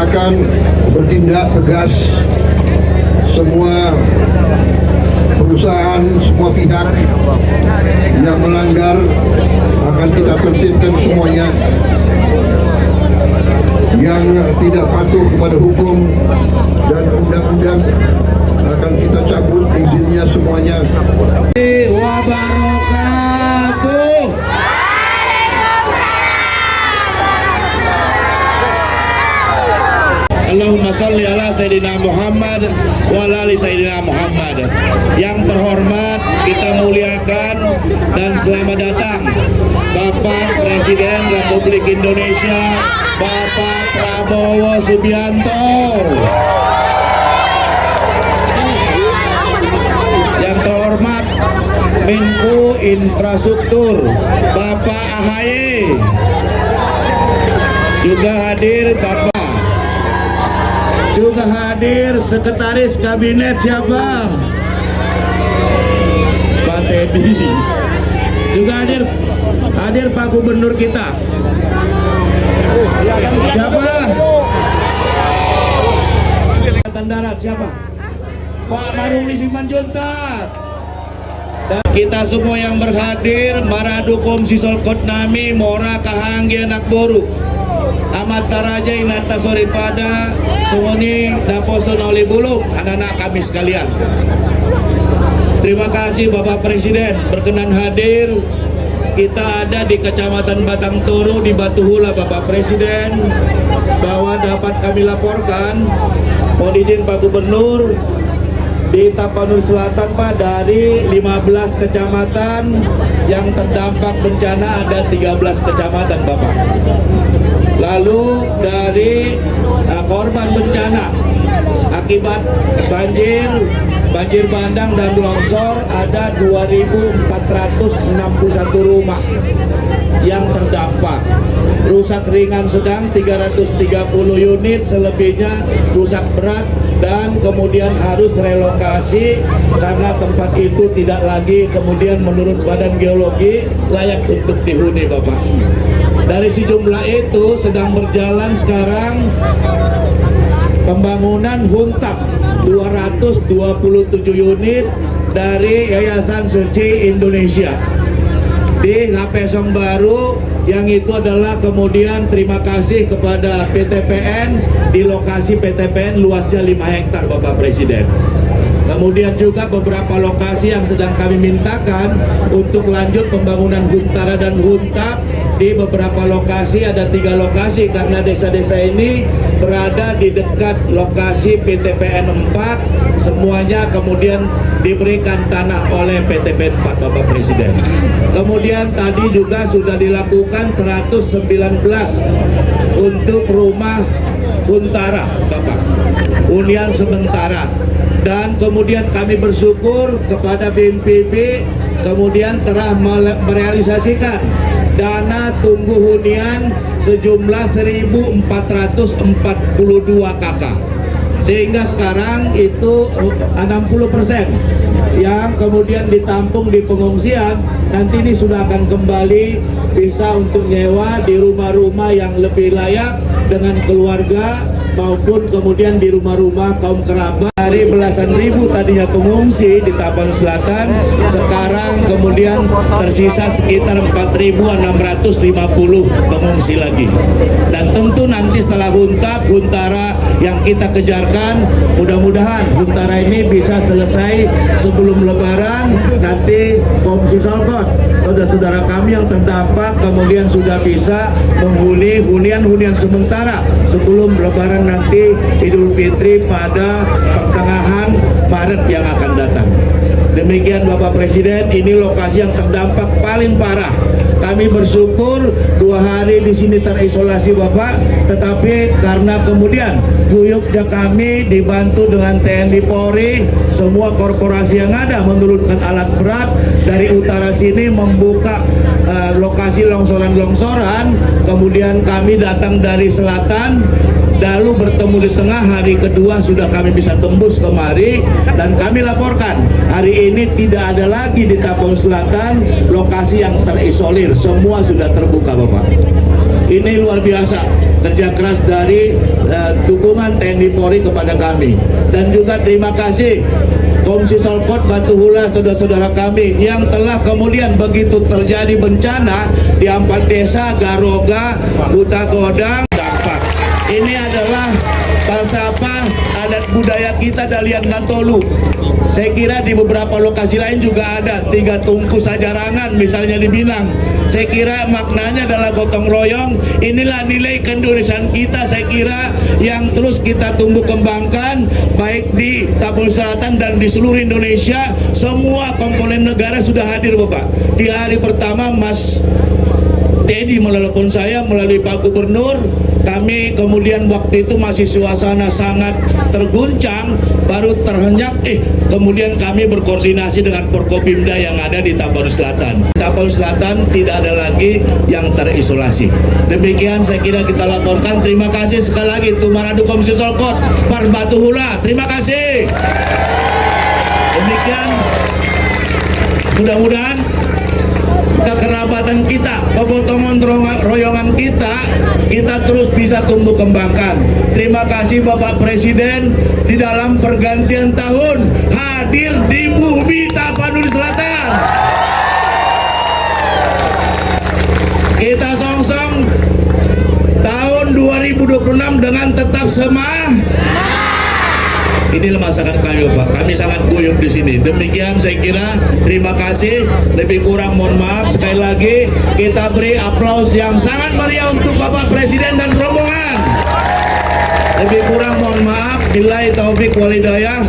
akan bertindak tegas semua perusahaan, semua pihak yang melanggar akan kita tertibkan semuanya. Yang tidak patuh kepada hukum dan undang-undang akan kita cabut izinnya semuanya. Wabarakatuh. Allahumma salli ala Sayyidina Muhammad wa ala ali Sayyidina Muhammad. Yang terhormat, kita muliakan dan selamat datang Bapak Presiden Republik Indonesia, Bapak Prabowo Subianto. Yang terhormat Menko Infrastruktur Bapak AHY. Juga hadir Bapak. Juga hadir Sekretaris Kabinet siapa? Pak Teddy. Juga hadir Pak Gubernur kita. Siapa? Angkatan Darat siapa? Pak Maruli Simanjuntak. Dan kita semua yang berhadir, Maradukom Sisolkot Nami, Mora Kahanggi Anak Boru, Amat Taraja Inata Soripada, Sungoni Daposon Oli Buluk, anak-anak kami sekalian. Terima kasih Bapak Presiden berkenan hadir. Kita ada di Kecamatan Batang Toru di Batuhula Bapak Presiden, bahwa dapat kami laporkan, mohon izin Pak Gubernur, di Tapanuli Selatan Pak, dari 15 kecamatan yang terdampak bencana ada 13 kecamatan Bapak. Lalu dari korban bencana akibat banjir bandang dan longsor ada 2.461 rumah yang terdampak. Rusak ringan sedang 330 unit, selebihnya rusak berat dan kemudian harus relokasi karena tempat itu tidak lagi kemudian menurut Badan Geologi layak untuk dihuni Bapak. Dari sejumlah itu sedang berjalan sekarang pembangunan Huntap 227 unit dari Yayasan Seci Indonesia di HP Song Baru, yang itu adalah kemudian terima kasih kepada PTPN di lokasi PTPN luasnya 5 hektar Bapak Presiden. Kemudian juga beberapa lokasi yang sedang kami mintakan untuk lanjut pembangunan Huntara dan Huntap. Di beberapa lokasi, ada 3 lokasi karena desa-desa ini berada di dekat lokasi PTPN 4, semuanya kemudian diberikan tanah oleh PTPN 4 Bapak Presiden. Kemudian tadi juga sudah dilakukan 119 untuk rumah Huntara Bapak, hunian sementara. Dan kemudian kami bersyukur kepada BNPB kemudian telah merealisasikan dana tunggu hunian sejumlah 1.442 KK, sehingga sekarang itu 60% yang kemudian ditampung di pengungsian nanti ini sudah akan kembali bisa untuk nyewa di rumah-rumah yang lebih layak dengan keluarga maupun kemudian di rumah-rumah kaum kerabat. Dari belasan ribu tadinya pengungsi di Tapanuli Selatan, sekarang kemudian tersisa sekitar 4.650 pengungsi lagi. Dan tentu nanti setelah Huntara yang kita kejarkan, mudah-mudahan Huntara ini bisa selesai sebelum Lebaran. Nanti Komisi Solkot, saudara-saudara kami yang terdampak kemudian sudah bisa menghuni hunian sementara sebelum Lebaran nanti Idul Fitri pada pertengahan Maret yang akan datang. Demikian Bapak Presiden, ini lokasi yang terdampak paling parah. Kami bersyukur 2 hari di sini terisolasi Bapak, tetapi karena kemudian guyupnya kami dibantu dengan TNI Polri, semua korporasi yang ada menurunkan alat berat dari utara sini membuka lokasi longsoran-longsoran, kemudian kami datang dari selatan, lalu bertemu di tengah. Hari kedua sudah kami bisa tembus kemari dan kami laporkan hari ini tidak ada lagi di Tapanuli Selatan lokasi yang terisolir, semua sudah terbuka Bapak. Ini luar biasa kerja keras dari tubuh dukungan TNI Polri kepada kami. Dan juga terima kasih Komisi Solkot Batu Hula, saudara-saudara kami yang telah kemudian begitu terjadi bencana di 4 desa Garoga, Huta Godang, dampak. Ini adalah falsafah adat budaya kita Dalian Nantolu. Saya kira di beberapa lokasi lain juga ada 3 tungku sajarangan misalnya di Binang. Saya kira maknanya adalah gotong royong. Inilah nilai keindonesiaan kita, saya kira yang terus kita tumbuh kembangkan baik di Tapal Selatan dan di seluruh Indonesia. Semua komponen negara sudah hadir Bapak. Di hari pertama Mas Teddy menelepon saya melalui Pak Gubernur. Kami kemudian waktu itu masih suasana sangat terguncang, baru terhenyak, kemudian kami berkoordinasi dengan Forkopimda yang ada di Tapal Selatan. Tapal Selatan tidak ada lagi yang terisolasi. Demikian saya kira kita laporkan. Terima kasih sekali lagi Tumaradu Komisi Solkot Par Batu Hula. Terima kasih. Demikian mudah-mudahan kekerabatan kita, kepotongan royongan kita terus bisa tumbuh kembangkan. Terima kasih Bapak Presiden di dalam pergantian tahun hadir di bumi Tapanuli Selatan. Kita songsong tahun 2026 dengan tetap semangat. Inilah masakan kami Bapak, kami sangat guyup di sini. Demikian saya kira, terima kasih. Lebih kurang mohon maaf. Sekali lagi kita beri aplaus yang sangat meriah untuk Bapak Presiden dan rombongan. Lebih kurang mohon maaf. Billahi taufik wal hidayah.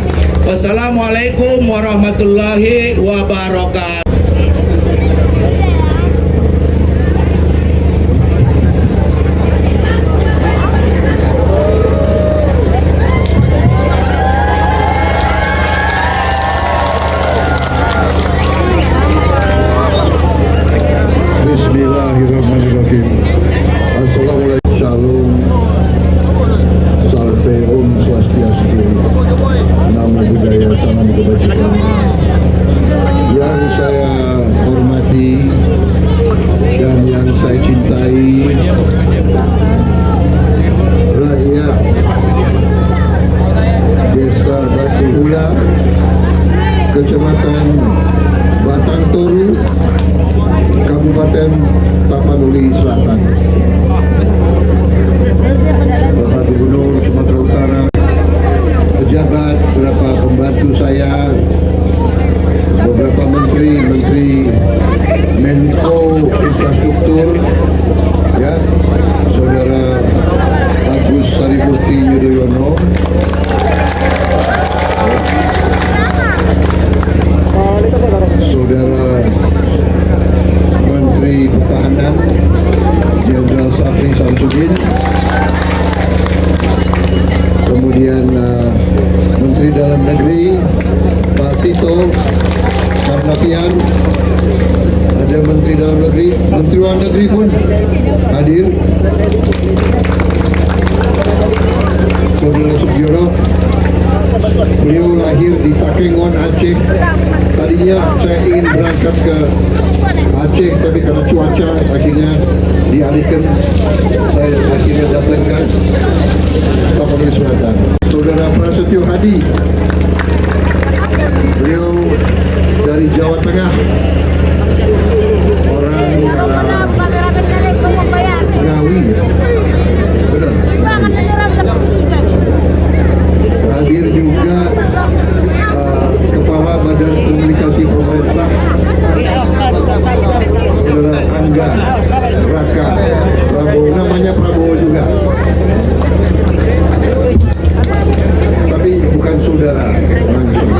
Wassalamualaikum warahmatullahi wabarakatuh. Bismillahirrahmanirrahim. Assalamualaikum. Shalom. Salve Om Swastiastu. Namo Buddhaya, salam kebajikan. Yang saya hormati dan yang saya cintai, rakyat Desa Batu Hula, Kecamatan Batang Toru, Kabupaten Tapanuli Selatan. Bapak Gubernur Sumatera Utara, pejabat, beberapa pembantu saya, beberapa menteri Menko Infrastruktur, ya, Saudara Agus Harimurti Yudhoyono, Saudara Menteri Pertahanan Jenderal Safri Samsudin, kemudian Menteri Dalam Negeri Pak Tito Karnavian, ada Menteri Dalam Negeri, Menteri Luar Negeri pun hadir, Saudara Sugiono. Beliau lahir di Takengon, Aceh. Tadinya saya ingin berangkat ke Aceh, tapi karena cuaca akhirnya dialihkan. Saya akhirnya datang ke Tapanuli Selatan. Saudara Prasetyo Hadi, beliau dari Jawa Tengah, orang Ngawi, benar. Hadir juga Kepala Badan Komunikasi Pemerintah, Saudara Angga Raka Prabowo, namanya Prabowo juga, tapi bukan saudara langsung.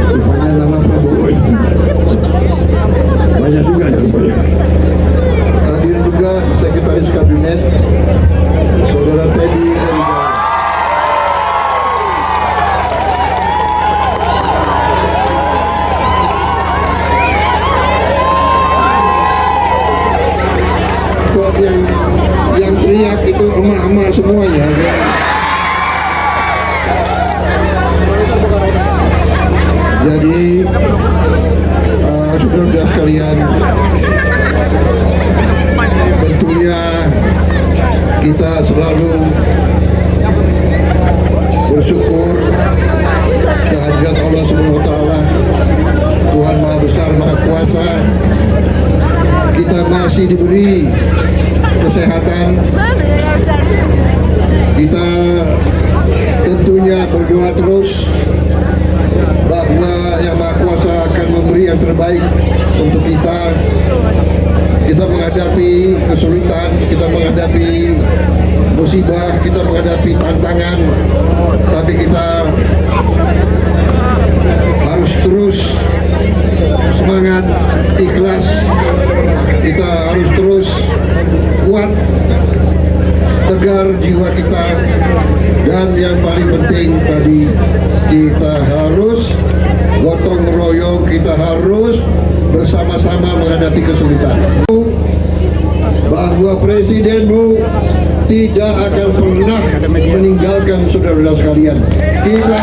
Rupanya nama Prabowo itu banyak juga ya rupanya. Hadir juga Sekretaris Kabinet Saudara Teddy dari yang teriak itu emak-emak semuanya ya. Jadi saudara sekalian, tentunya kita selalu bersyukur kehadirat Allah Subhanahu wa Ta'ala, Tuhan Maha Besar, Maha Kuasa. Kita masih diberi kesehatan. Kita tentunya berdoa terus bahwa Yang Maha Kuasa akan memberi yang terbaik untuk kita. Kita menghadapi kesulitan, kita menghadapi musibah, kita menghadapi tantangan, tapi kita harus terus semangat, ikhlas. Kita harus terus kuat, tegar jiwa kita, dan yang paling penting tadi, kita harus gotong royong, kita harus bersama-sama menghadapi kesulitan. Bahwa Presidenmu tidak akan pernah meninggalkan saudara-saudara sekalian. Kita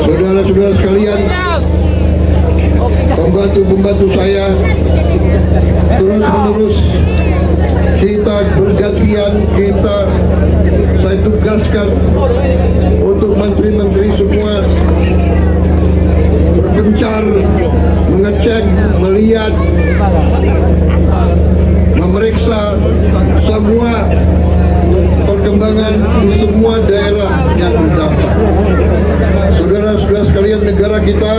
saudara-saudara sekalian, pembantu-pembantu saya terus-menerus kita bergantian, saya tugaskan untuk menteri-menteri semua berpencar, mengecek, melihat, memeriksa semua perkembangan di semua daerah yang terdampak. Saudara-saudara sekalian, negara kita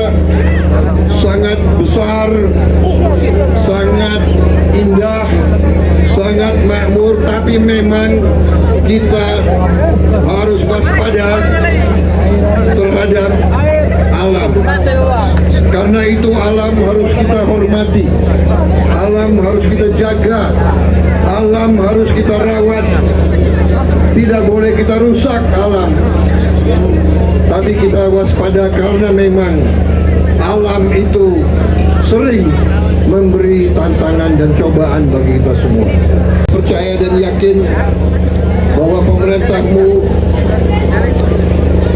sangat besar, sangat indah, sangat makmur, tapi memang kita harus waspada terhadap alam. Karena itu alam harus kita hormati, alam harus kita jaga, alam harus kita rawat. Tidak boleh kita rusak alam, tapi kita waspada karena memang alam itu sering memberi tantangan dan cobaan bagi kita semua. Percaya dan yakin bahwa pemerintahmu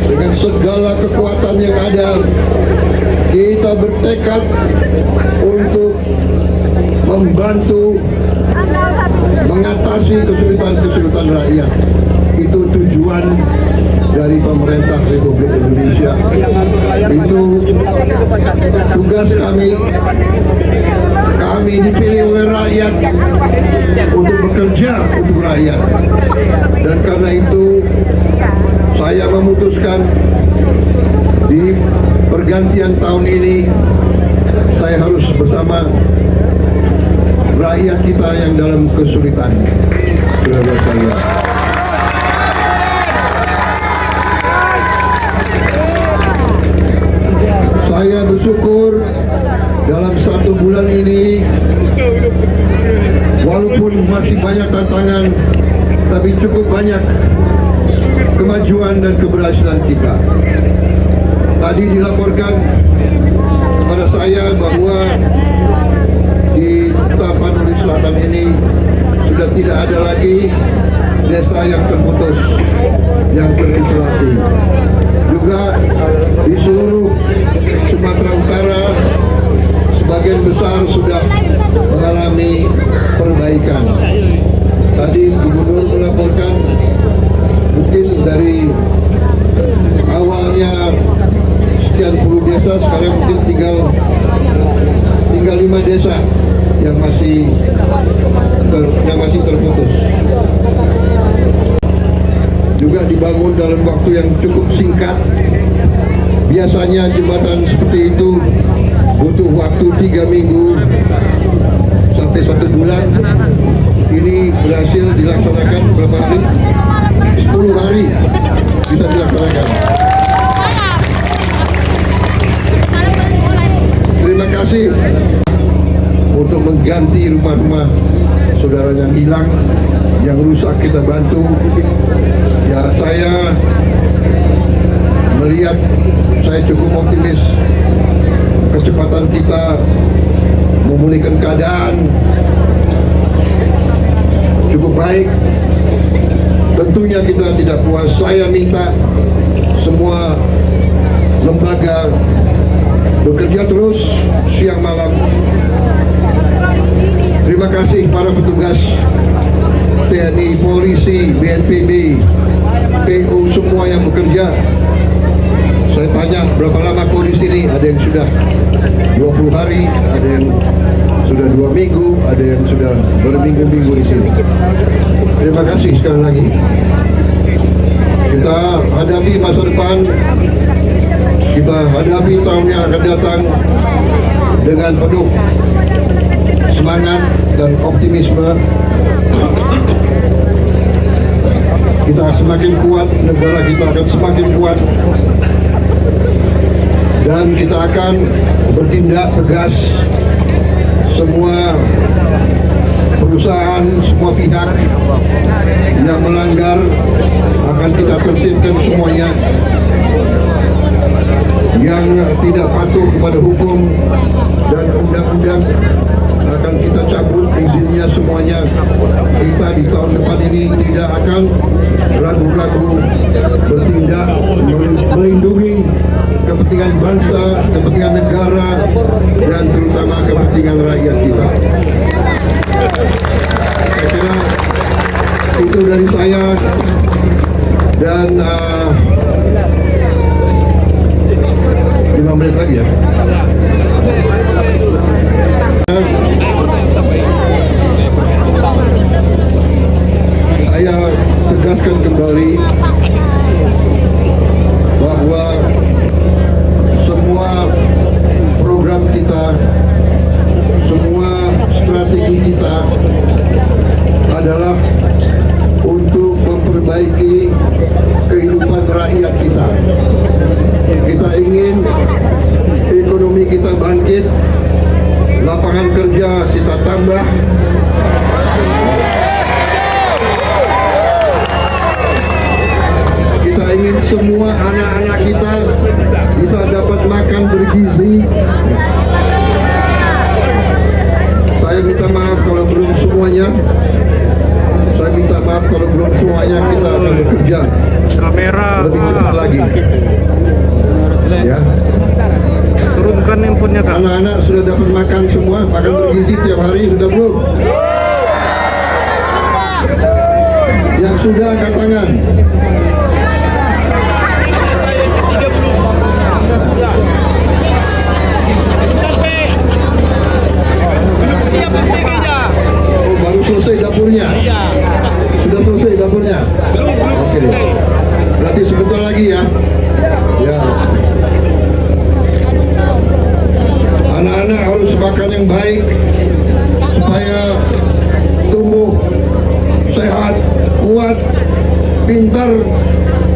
dengan segala kekuatan yang ada, kita bertekad untuk membantu mengatasi kesulitan-kesulitan rakyat. Itu tujuan dari pemerintah Republik Indonesia. Itu tugas kami. Kami dipilih oleh rakyat untuk bekerja untuk rakyat. Dan karena itu saya memutuskan di pergantian tahun ini saya harus bersama rakyat kita yang dalam kesulitan. Saudara sekalian, saya bersyukur dalam 1 bulan ini, walaupun masih banyak tantangan, tapi cukup banyak kemajuan dan keberhasilan kita. Tadi dilaporkan pada saya bahwa di Tapanuli Selatan ini sudah tidak ada lagi desa yang terputus, yang terisolasi. Juga di seluruh Sumatera Utara sebagian besar sudah mengalami perbaikan. Tadi Gubernur melaporkan mungkin dari awalnya sekian puluh desa, sekarang mungkin tinggal 5 desa yang masih terputus. Juga dibangun dalam waktu yang cukup singkat. Biasanya jembatan seperti itu butuh waktu 3 minggu sampai 1 bulan. Ini berhasil dilaksanakan berapa hari? 10 hari bisa dilaksanakan. Terima kasih untuk mengganti rumah-rumah saudara yang hilang, yang rusak kita bantu. Ya, saya melihat, saya cukup optimis kecepatan kita memulihkan keadaan cukup baik. Tentunya kita tidak puas. Saya minta semua lembaga bekerja terus siang malam. Terima kasih para petugas TNI, Polisi, BNPB, PU, semua yang bekerja. Saya tanya berapa lama kau di sini? Ada yang sudah 20 hari, ada yang sudah 2 minggu, ada yang sudah berminggu-minggu di sini. Terima kasih sekali lagi. Kita hadapi masa depan, kita hadapi tahun yang akan datang dengan penuh semangat dan optimisme. Kita semakin kuat, negara kita akan semakin kuat, dan kita akan bertindak tegas. Semua perusahaan, semua pihak yang melanggar akan kita tertibkan semuanya. Yang tidak patuh kepada hukum dan undang-undang akan kita cabut izinnya semuanya. Kita di tahun depan ini tidak akan ragu-ragu bertindak melindungi kepentingan bangsa, kepentingan negara, dan terutama kepentingan rakyat kita. Saya kira itu dari saya, dan 5 menit lagi ya. Saya tegaskan kembali bahwa semua program kita, semua strategi kita adalah untuk memperbaiki kehidupan rakyat kita. Kita ingin ekonomi kita bangkit, lapangan kerja kita tambah, kita ingin semua anak-anak kita bisa dapat makan bergizi. Saya minta maaf kalau belum semuanya. Saya minta maaf kalau belum semuanya. Kita akan bekerja lebih cepat lagi. Ya. Turunkan handphonenya, Kak. Anak-anak sudah dapat makan semua, makan bergizi tiap hari, sudah belum? Yang sudah angkat tangan. Oh, baru selesai dapurnya? Sudah selesai dapurnya? Oke. Berarti sebentar lagi ya. Ya. Anak-anak harus makan yang baik supaya tumbuh sehat, kuat, pintar,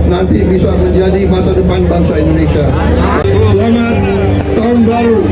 nanti bisa menjadi masa depan bangsa Indonesia. Selamat Tahun Baru